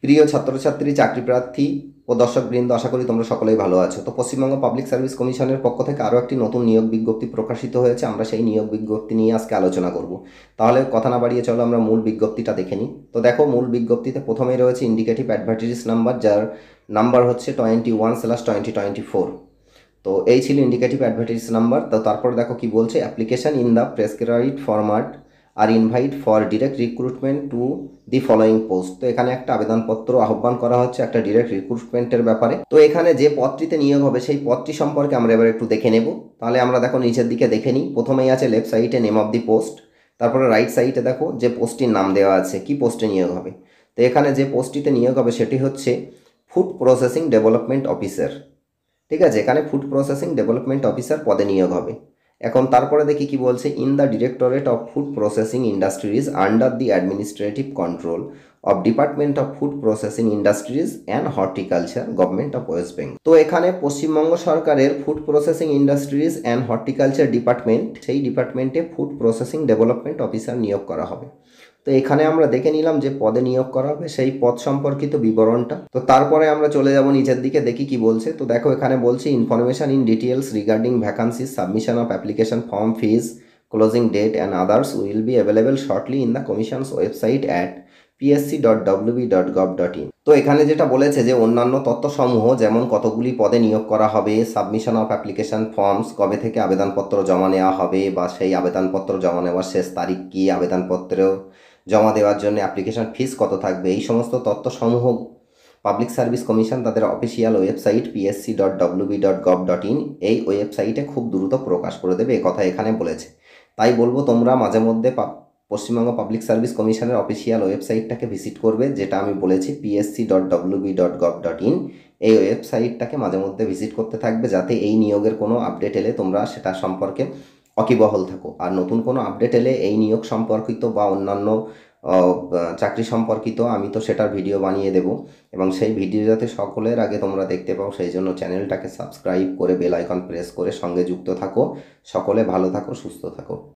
প্রিয় ছাত্রছাত্রী, চাকরিপ্রার্থী ও দর্শকবৃন্দ, আশা করি তোমরা সকলেই ভালো আছো। তো পশ্চিমবঙ্গ পাবলিক সার্ভিস কমিশনের পক্ষ থেকে আরও একটি নতুন নিয়োগ বিজ্ঞপ্তি প্রকাশিত হয়েছে। আমরা সেই নিয়োগ বিজ্ঞপ্তি নিয়ে আজকে আলোচনা করব। তাহলে কথা না বাড়িয়ে চলো আমরা মূল বিজ্ঞপ্তিটা দেখে নিই। তো দেখো, মূল বিজ্ঞপ্তিতে প্রথমেই রয়েছে ইন্ডিকেটিভ অ্যাডভার্টাইজ নাম্বার, যার নাম্বার হচ্ছে 21/2024। তো এই ছিল ইন্ডিকেটিভ অ্যাডভার্টাইজ নাম্বার। তো তারপর দেখো কি বলছে, application in the prescribed format are invite for direct recruitment to the following post. তো এখানে একটা আবেদনপত্র আহ্বান করা হচ্ছে একটা ডিরেক্ট রিক্রুটমেন্টের ব্যাপারে। তো এখানে যে পদটিতে নিয়োগ হবে সেই পদটি সম্পর্কে আমরা এবার একটু দেখে নেব। তাহলে আমরা দেখো নিচের দিকে দেখে নিই। প্রথমেই আছে লেফট সাইডে নেম অফ দি পোস্ট, তারপরে রাইট সাইডে দেখো যে পোস্টটির নাম দেওয়া আছে, কি পোস্টে নিয়োগ হবে। তো এখানে যে পোস্টটিতে নিয়োগ হবে সেটি হচ্ছে ফুড প্রসেসিং ডেভেলপমেন্ট অফিসার। ঠিক আছে, এখানে ফুড প্রসেসিং ডেভেলপমেন্ট অফিসার পদে নিয়োগ হবে। এখন তারপরে দেখি কি বলছে, in the directorate of food processing industries under the administrative control of department of food processing industries and horticulture, government of West Bengal. তো এখানে পশ্চিমবঙ্গ সরকারের food processing industries and horticulture department, সেই ডিপার্টমেন্টে ফুড প্রসেসিং ডেভেলপমেন্ট অফিসার নিয়োগ করা হবে। তো এখানে আমরা দেখে নিলাম যে পদে নিয়োগ করা হবে সেই পদ সম্পর্কিত বিবরণটা। তো তারপরে আমরা চলে যাব নিচের দিকে, দেখি কি বলছে। তো দেখো এখানে বলছে information in details regarding vacancies, submission of application form, fees, closing date and others will be available shortly in the commission's website at psc.wb.gov.in। তো এখানে যেটা বলেছে যে অন্যান্য তথ্যসমূহ, যেমন কতগুলি পদে নিয়োগ করা হবে, সাবমিশন অফ অ্যাপ্লিকেশন ফর্মস, কবে থেকে আবেদনপত্র জমা নেওয়া হবে বা সেই আবেদনপত্র জমা নেওয়ার শেষ তারিখ কি, আবেদনপত্র জমা দেওয়ার জন্য অ্যাপ্লিকেশন ফিস কত থাকবে, এই সমস্ত তথ্যসমূহ পাবলিক সার্ভিস কমিশন তাদের অফিসিয়াল ওয়েবসাইট psc.wb.gov.in এই ওয়েবসাইটে খুব দ্রুত প্রকাশ করে দেবে, কথা এখানে বলেছে। তাই বলবো তোমরা মাঝে মধ্যে পশ্চিমবঙ্গ পাবলিক সার্ভিস কমিশনের অফিসিয়াল ওয়েবসাইটটাকে ভিজিট করবে, যেটা আমি বলেছি psc.wb.gov.in। এই ওয়েবসাইটটাকে মাঝে মধ্যে ভিজিট করতে থাকবে, যাতে এই নিয়োগের কোনো আপডেট এলে তোমরা সেটা সম্পর্কে ওয়াকিবহাল থাকো। আর নতুন কোনো আপডেট এলে এই নিয়োগ সম্পর্কিত বা অন্যান্য চাকরি সম্পর্কিত আমি তো সেটার ভিডিও বানিয়ে দেব, এবং সেই ভিডিও যাতে সকলের আগে তোমরা দেখতে পাও সেই জন্য চ্যানেলটাকে সাবস্ক্রাইব করে বেল আইকন প্রেস করে সঙ্গে যুক্ত থাকো। সকলে ভালো থাকো, সুস্থ থাকো।